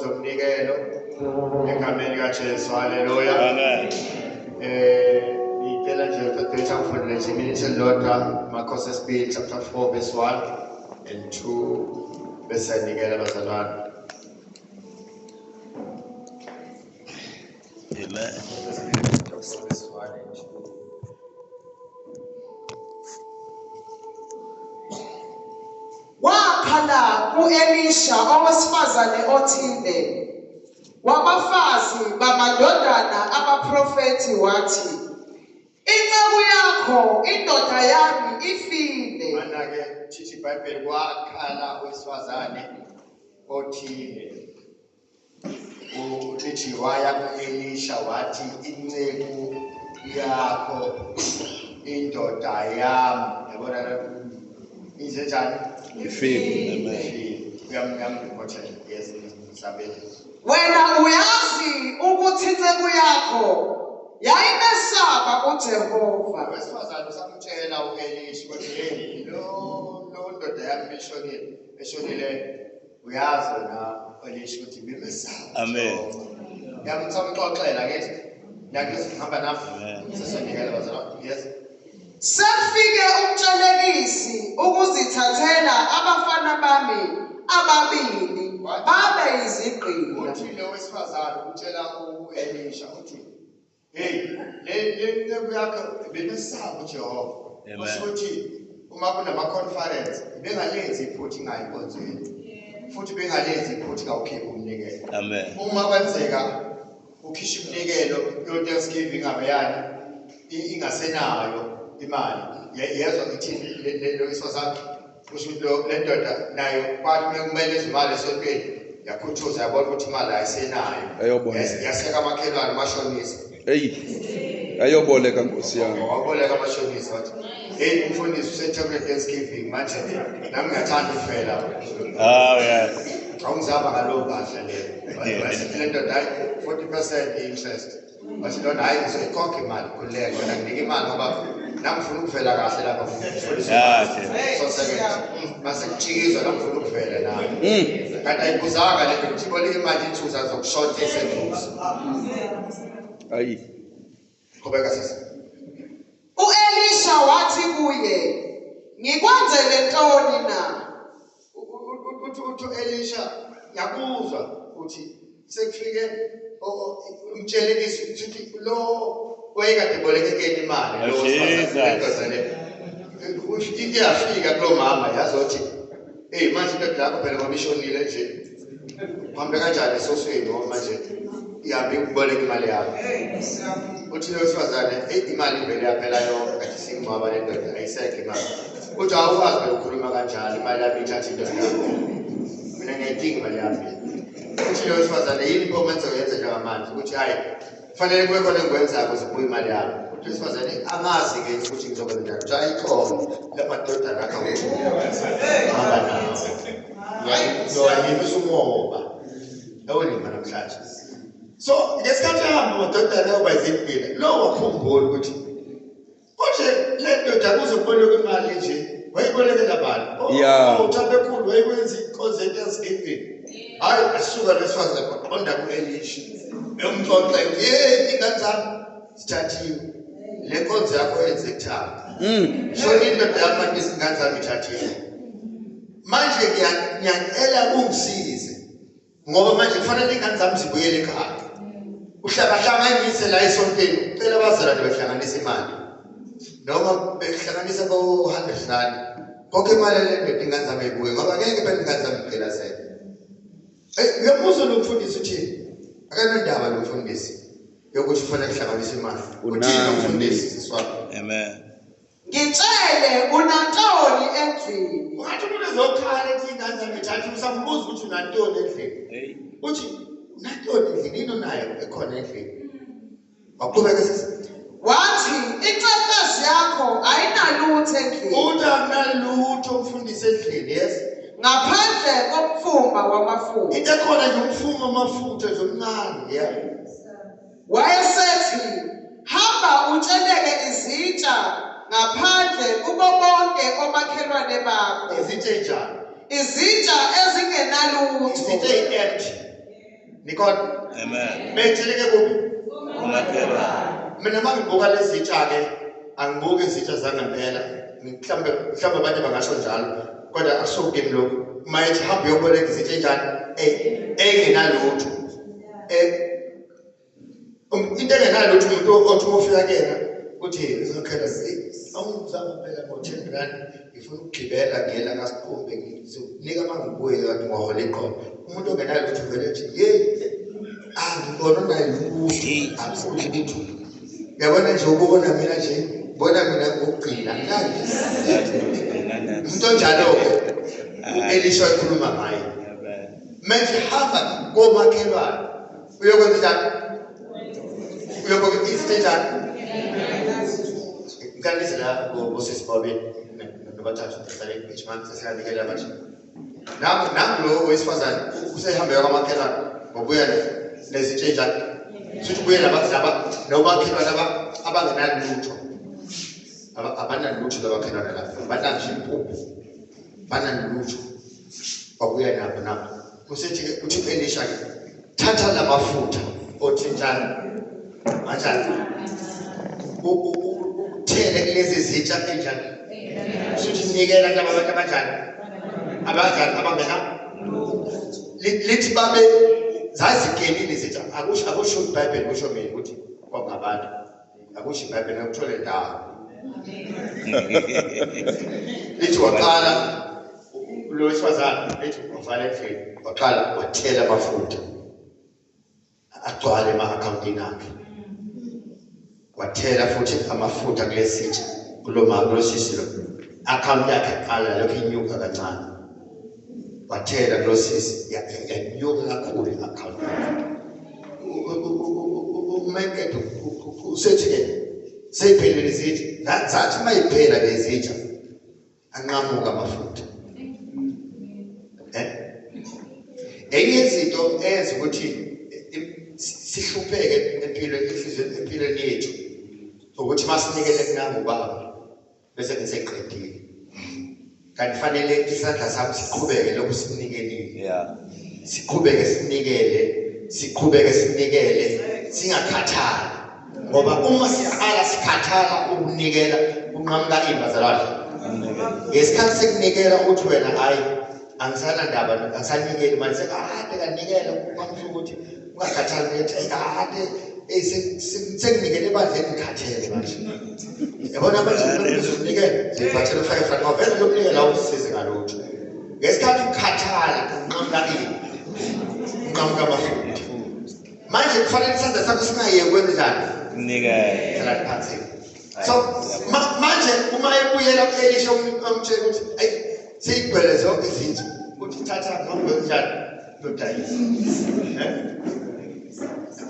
zomnikelo egameni kaJesu. Haleluya. Amen. Ngicela nje ukuthi ngifundele nje iminute elodwa Markos esibili chapter 4 verse 1 and 2 bese nikela bazalwane. Amen. Wakhala ku-Elisha owesifazane othile wabafazi bamadodana abaprofethi wathi, inceku yakho indoda yami ifile. Mana-ke thithi iBhayibheli wakhala owesifazane othile. Uthi waya ku-Elisha wathi, inceku yakho indoda yami. Yabona la ize njani? Ifile. Uyamripotela. Yes, mhlabeni. Wena uyazi ukuthi inceku yakho yayimesaba uJehova. Owesifazane usamtshela u-Elisha ukuthi hey, lo ndoda yami eshonile uyazi wena Elisha ukuthi bimesaba. Amen. Ngiyamxoxela ngithi ngihamba nawe. Sesonikela bazalwane. Yes. Sefike umtshelekisi ukuzithathela abafana bami ababili babe izigqila. Uthi lo wesifazane utshela u-Elisha uthi hey, le nceku yakho bimesaba uJehova. Uthi uma kunama-conference bengalenzi iphutha ingayikonzweni futhi bengalenzi iphutha kawukhiphi umnikelo. Amen. Uma kwenzeka ukhishwa umnikelo yo-Thanksgiving abayani ingasenayo imali yezwa ngithi le wesifazane kusho ukuthi le ndoda nayo kwathi kumele izimali esontweni yakhuthuza yabona ukuthi imali ayisenayo. Yaseka amakhelwane amashonisa. Ayoboleka Nkosi yami. Waboleka amashonisa wathi hey umfundisi usethe Thanksgiving manje nami ngiyathanda ukufela. Yes. Awungizama ngalowo mpahla le. Bese le ndoda 40% interest. Bese lona hayi ngizoyikhokha imali kulelo wena nginika imali ngoba nami ngifuna ukuvela kahle lapha umfundisi. Base kuchikizwa nami ngifuna ukuvela nami. Kanti ayibuzanga le nto ukuthi imali ithuza zokushonta eseduze. Qhubeka sisi. U-Elisha wathi kuye, ngikwenzele ntoni na? Uthi Elisha yakuzwa ukuthi sekufike umtshelekisi ukuthi lo wayekade bolekekeni imali lo wesifazane ufike yafika kulo mama yazothi hey manje indoda yakho phela ngoba ishonile nje uhambe kanjani esosweni ngoba manje ihambe ukuboleka imali yakho. Uthi lo wesifazane imali vele yaphela yonke kathi singcwaba le ndoda ayisekho imali. Uthi awukwazi ukukhuluma kanjalo imali yami ithatha indoda yakho. Mina ngiyayidinga imali yami. Uthi lo wesifazane yini impomento yenza njengamanje ukuthi hayi kufanele kube khona engikwenzayo ukuze kubuye imali yami. Uthi wesifazane angazi-ke ukuthi ngizokwenza njani. Uthi ayikhona la madodana akho hamba nawo. Yayimisa umoba ewolima namhlanje. So ngesikhathi hamba madodana yoba izimpila lo wakhumbula ukuthi konje le ndoda kuzoboleka imali nje wayibolekela bani? Uthambe ekhulu wayikwenza inkonzo ye-Thanksgiving. Hayi asuka lesifazane waqonda ku-Elisha emxoxela ukuthi hey ingane zami zithathiwe le nkonzo yakho yenze kuthaba. So indoda yami manje izingane zami ithathiwe. Manje ngiyacela ungisize ngoba manje kufanele ingane zami zibuyele ekhaya. Uhlangahlanganise la esontweni ucela abazalwane behlanganise imali noma behlanganise ko-100 rand konke imali le ndoda ingane zami ebuye ngoba ngeke phela ingane zami iphela sele. Uyamuzwa lo mfundisi uthini? Akanandaba lo mfundisi yokuthi kufanele kuhlanganise imali. Uthini lo mfundisi siswami? Amen. Ngitshele unantoni endlini? Ungathi umuntu ezokhala ethi ingane zami ithathe usambuza ukuthi unantoni endlini. Uthi unantoni endlini yini onayo ekhona endlini. Waqhubeka sisi. Wathi incefezi yakho ayinalutho endlini. Uthi akunalutho umfundisi endlini. Yes. Ngaphandle komfuma wamafutha. Into ekhona nje umfuma wamafutha nje omncane. Yeah. Wayesethi hamba utsheleke izitsha ngaphandle kubo bonke omakhelwane bakho. Izitsha njani? Izitsha ezingenalutho. Izitsha empty. Nikon Amen. betheleke kuphi Umakhelwane. mina mangibuka lezi zitsha ke angibuki izitsha zangempela mhlawumbe abanye bangasho njalo kodwa akusukimi lokho mayithi hamba uyoboleka izitsha enjani engenalutho into engenalutho umuntu othi ufika kuyena uthi ngizokhela awungizama phela ngo-10 rand ngifuna ukugibela ngiyela kaSikhumbe ngizokunika mangibuye kanti ngohola iqolo umuntu ongenalutho vele ethi ngibona naye lutho akusukho yabona nje ubona mina nje bona mina ngokugcina ngani umuntu onjalo-ke Elisha ekhuluma ngaye manje hamba komakhelwane uyokwenza njani uyokwenza izinto ngikanise la ngosisi Bobby nobathathu ngihlale eBitchman sesiyanikela manje nangu lo wesifazane usehambe kwamakhelwane ngobuya nezitshenja futhi kuye nomakhelwane abangenalutho abanalutho labakhelwane la bananje impuphu banalutho kwabuya nabo kusethi uthi Elisha ke thatha la mafutha othintana kanjani uthele kulezi zitsha enjani futhi nikela abantu abanjani abangena lithi babe zazigelile zitsha akusho iBhayibheli kusho mina ukuthi kwabangabantu akusho iBhayibheli ukuthola indawo lithi waqala lo wesifazane lithi wavala endlini waqala wathela amafutha agcwale ema-akhawuntini akhe wathela futhi amafutha kulesitsha kulosisi lo akhawunti yakhe qala lokho inyuka kancane wathela kulosisi yanyuka kakhulu i-akhawunti umakethe usethi-ke seyiphelile izitsha zathi uma yiphela lezitsha anqamuka amafutha enye izinto eyenza ukuthi sihlupheke empilweni yethu ukuthi masinikele kunami ubaba bese ngiseqedile kanti fanele isandla sami siqhubeke lokhu sinikelile siqhubeke sinikele singakhathali ngoba uma siqala sikhathala ukunikela kunqamuka imbazalwane ngesikhathi sekunikela ukuthi wena hayi angisana ndaba angisanikeli manje sekade kanikela ukwamfuna ukuthi ungakhathali nethi kade sekunikele ebandleni ngikhathele manje yabona manje uzonikela ngiphathele 5 rand ngavele lokunikela usisize ngalutho ngesikhathi ukukhathala unqamuka amafutha manje kufanele isandla sakho singayeki kwenzani kunikela phansi so manje uma ebuyela ku-Elisha amtshela ukuthi ayi seyigcwele zonke izinto uthi thatha ngombe njani lodayisa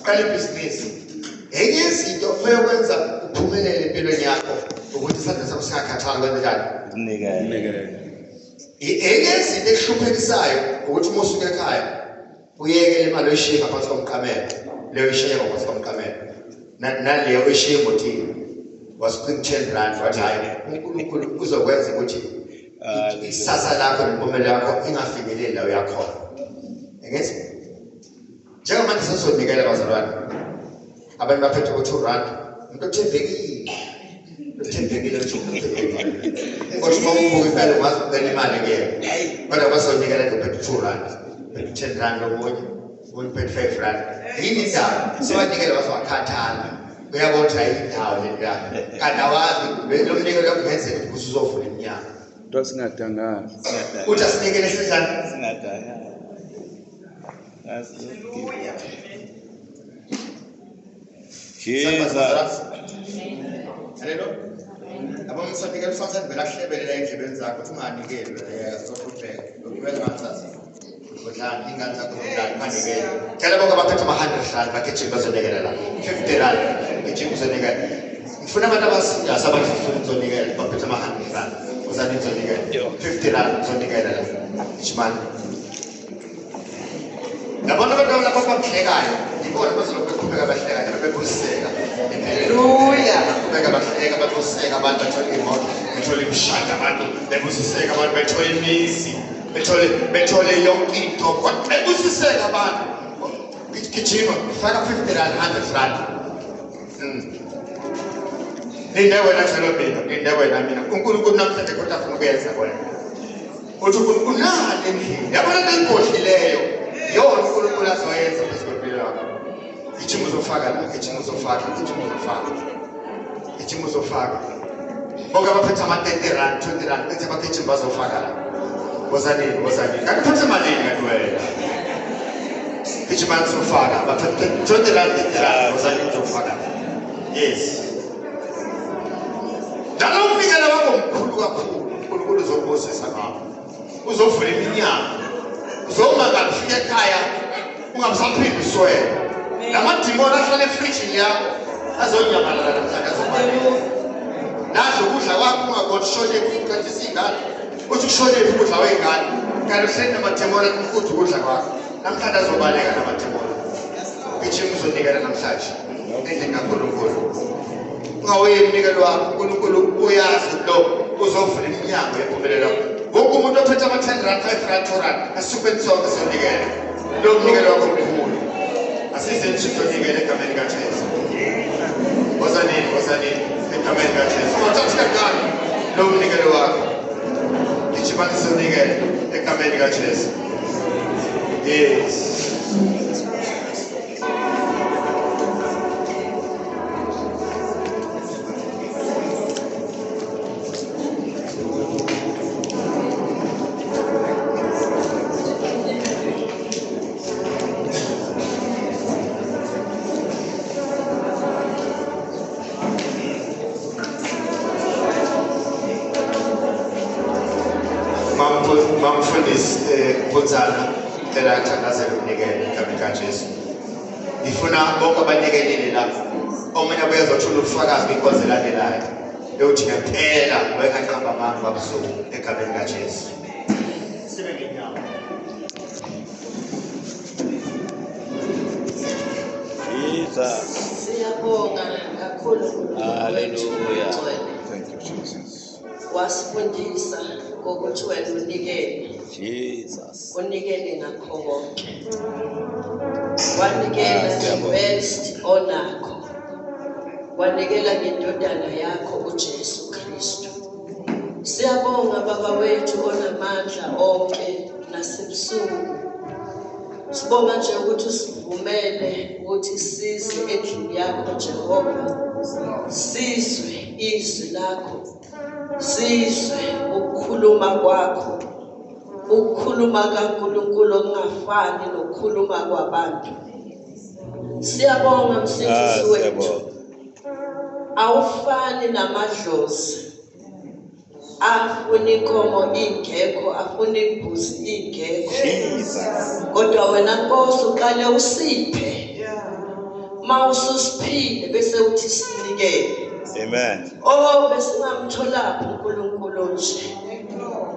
qala ibhizinisi enye izinto oyokwenza uphumelele empilweni yakho ukuthi isandla sakho singakhathali kwenza njani kunikela enye izinto ekuhluphekisayo ukuthi uma usuke ekhaya uyeke le mali oyishiye ngaphansi komqamelo leyo ishiye ngaphansi komqamelo naleyo oyishiye emotini wasiqinga 10 rand wathi hayi uNkulunkulu uzokwenza ukuthi isasa lakho nempumelelo yakho ingafikeleli la uyakhona ngithi njengamanje sizonikela abazalwane abantu baphethe u2 rand umuntu othembekile kodwa uma ubuka impela ungazucela imali kuyena kodwa bazonikela ngophethe 2 rand 10 rand omunye 1.5 rand yini indaba sebanikela bazowakhathala uyabona ukuthi ayindawo lena kanti awazi lo mnikelo kungenzeka ukuthi uzovula iminyaka Nto singadanganga. uthi asinikele senjani Hello abang sanikela ufanele vela kuhlebelela endlebeni zakho uthi unganikeli sokupheka lokubeka ngathi kodlani ingane zakho kodlani manikela tshela bonke abaphethe ama-100 rand bagijima bazonikela la 50 rand gijima uzonikela ngifuna abantu abasiyasa abafuna ukuzonikela baphethe ama-100 rand uzani uzonikela 50 rand uzonikela la gijimani yabona abantu labo abahlekayo yibona bazoloku beqhubeka bahlekayo bebuseka Haleluya. beka bahleka babuseka abantu bathola imoto bethola imishado abantu bebusiseka abantu bethola imizi bethole yonke into kodwa bebusiseka abantu gijima faka 50 rand 100 rand linda wena selobina linda wena mina uNkulunkulu namhlanje kodwa afuna ukuyenza wena uthi unale endlini yabona lenkohlileyo yona uNkulunkulu azoyenza phezulu lakho gijima uzofaka la gijima uzofaka bonke abaphethe ama-30 rand 20 rand bethe bagijima bazofaka la wozanini kanti uphethe malini kanti wena gijima uzofaka baphethe 20 rand 30 rand wozanini uzofaka yes dala umnikelo wakho mkhulu kakhulu uNkulunkulu uzokubusisa ngakho uzovula iminyango uzoma ngafika ekhaya ungasaphindi uswele lamadimoni ahlala efrijini yakho azonyamalala namhlanje azobaleka nazo ukudla kwakho ungakutshone kufikhathi singane uthi kushone ukudla wengane kanti uhleli namadimoni ukuthi ukudla kwakho namhlanje azobaleka namadimoni gijima uzonikela namhlanje endlini kaNkulunkulu ungawuye umnikelo wakho uNkulunkulu uyazi lo uzovula iminyango yempumelelo wonke umuntu ophethe ama-10 rand 5 rand 2 rand asukweni sonke sonikele lo mnikelo wakho mkhulu asizenze sizonikele egameni kaJesu wozanini egameni kaJesu ungathathi kancane lo mnikelo wakho gijima sizonikele egameni kaJesu yes Mamfundisi Mpunzana icela athandazele umnikelo egameni kaJesu. Ngifuna bonke abanikelile lapha omunye abezothula ubufakazi kwinkonzo elandelayo eyothi ngempela wekaqamba amanga babusuku egameni kaJesu. Sibe ngenyawo. Jesus. Siyabonga kakhulu. Hallelujah. Thank you, Jesus. Wasifundisa ngokuthi wena unikele. Jesus. Unikele ngakho konke. Wanikela the-best onakho. Wanikela ngendodana yakho uJesu Kristu. Siyabonga baba wethu onamandla onke nasebusuku. Sibonga nje ukuthi usivumele ukuthi size endlini yakho Jehova. Sizwe izwi lakho. Sizwe ukukhuluma kwakho. Ukukhuluma kaNkulunkulu okungafani nokukhuluma kwabantu. Siyabonga msindisi wethu. Awufani namadlozi. Afuna inkomo ingekho, afuna imbuzi ingekho. Jesus. Kodwa wena Nkosi uqale usiphe. Mawususiphile bese uthi sinikele. Amen. Oh besingamthola uNkulunkulu nje.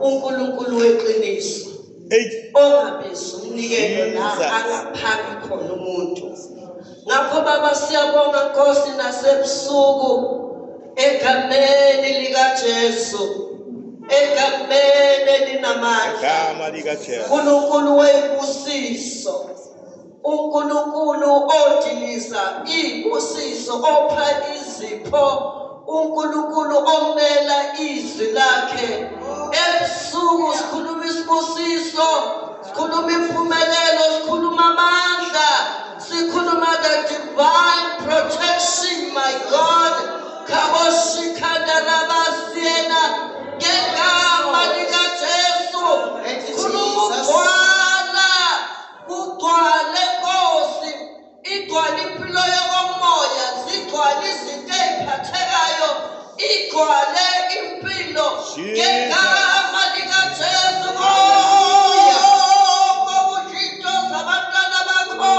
uNkulunkulu weqiniso. Ongabizi umnikelo la akaphanga khona umuntu. Ngakho baba siyabonga Nkosi nasebusuku egameni likaJesu. Egameni linamandla. Igama likaJesu. uNkulunkulu webusiso. uNkulunkulu odiliza ibusiso opha izipho. uNkulunkulu omela izwi lakhe. Ebusuku sikhuluma isibusiso, sikhuluma impumelelo, sikhuluma amandla, sikhuluma the divine protection, my God. Kaboshikanda rabasiena ngegama likaJesu. Sikhuluma ukugcwala, kugcwale Nkosi, igcwale impilo yokomoya, zigcwale izinto eziphathekayo, igcwale impilo ngegama likaJesu. Ngokushintsho zabantwana bakho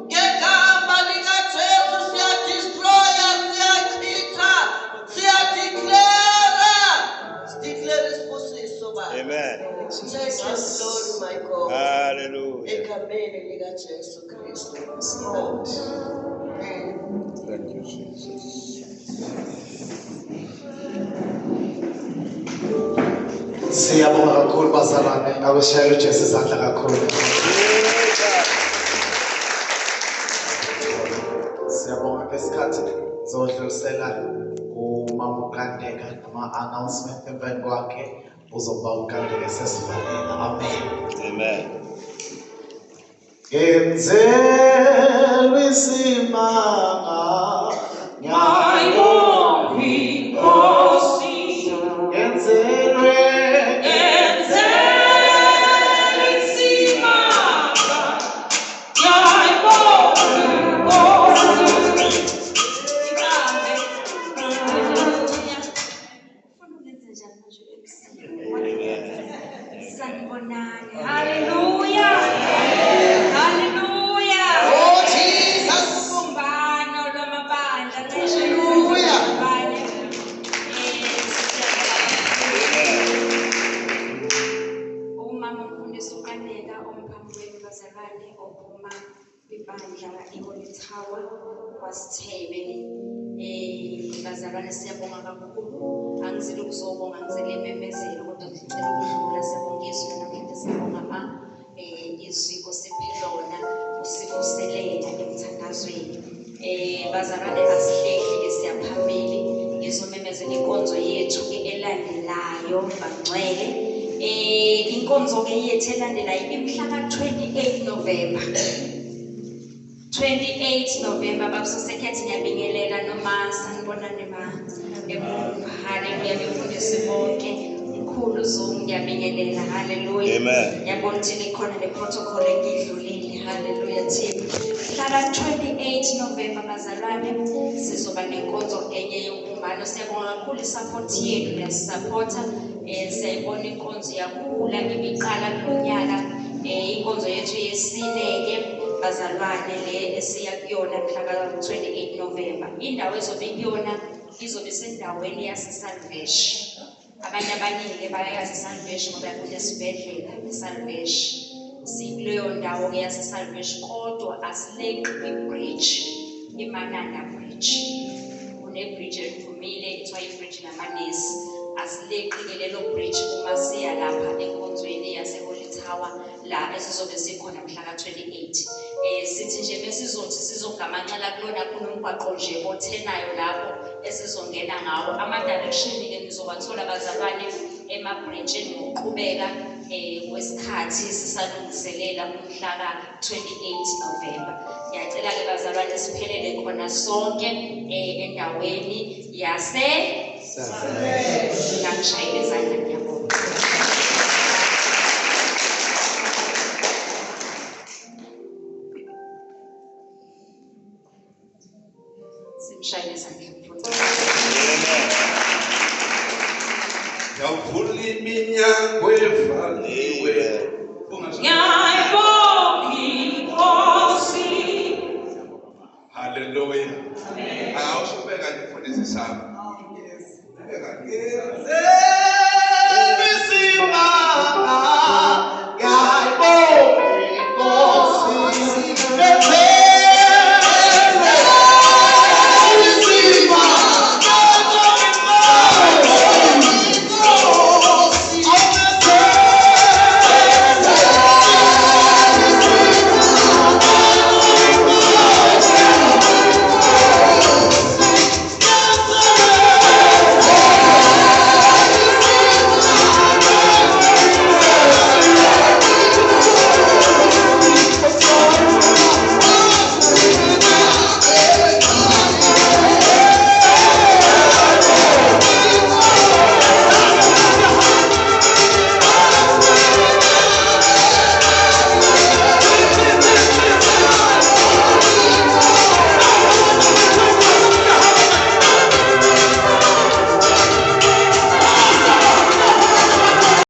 ngegama likaJesu siyadestroya, siyachitha, siyadeclare isibusiso baba. Amen. Take your glory, my God. Hallelujah. Egameni likaJesu Kristu. Thank you, Jesus. Siyabonga kakhulu bazalwane, awushayela uJesu izandla kakhulu. ngicela umama uKandeka ama-announcement emveni kwakhe uzoba uKandeka sesivalela. Amen. Amen. Ngenzelwe isimanga Ngayibonga inkosi, ngenzelwe isimanga. Ngayibonga inkosi. Ibambe. Haleluya. Ufuna ukwenza njani manje ekuseni? Sanibonani. Haleluya. Haleluya. Oh Jesus. Ubumbano lwamabandla. Haleluya. Umama umfundisi uKandeka omphambi bazalwane ophuma kwibandla iHoly Tower kwaSithebe. Bazalwane siyabonga kakhulu. Angizile ukuzobonga, ngizile memezelo kodwa ngicela ukudlula siyabongiswa namhlanje siyabonga iziko sephelona usivuselela emthandazweni. Bazalwane asihleki siyaphambili ngizomemezela inkonzo yethu elandelayo bangcwele. Inkonzo ke yethu elandelayo imhla ka-28 November. 28 November babusosekhethi ngiyabingelela noma sanibonani ma emuva. Haleluya befundisi bonke mkhulu Zoom ngiyabingelela. Haleluya. Amen. Ngiyabona ukuthi likhona le-protocol engidlulile. Haleluya team. Mhla 28 November bazalwane sizoba nenkonzo enye yokumbano. Siyabonga kakhulu isupport yenu niyasupporta. Siyayibona inkonzo yakhula ibiqala kulonyaka. Inkonzo yethu yesineke bazalwane le esiya kuyona mhla ka-28 November. Indawo ezobe kuyona izobe sendaweni yaseSalvesh. Abantu abaningi bayayazi iSalvesh ngoba kunesibhedlela eSalvesh. Sikuleyo ndawo ke yaseSalvesh kodwa asileqi i-bridge, iMananda Bridge. Kune-bridge elivumile ithiwa i-bridge lamanesi. Asileqi ke lelo bridge uma siya lapha enkonzweni yaseHoly Tower la esizobe sikhona mhla ka-28. Sithi nje besizothi sizogamanxela kulona kunomgwaqo nje othenayo lapho esizongena ngawo. Ama-direction ke nizowathola bazalwane emabridgeini ngokuqhubeka kwesikhathi sisalungiselela umhla ka-28 November. Ngiyacela ke bazalwane siphelele khona sonke endaweni yase Salvesh. Ngangishayela izandla.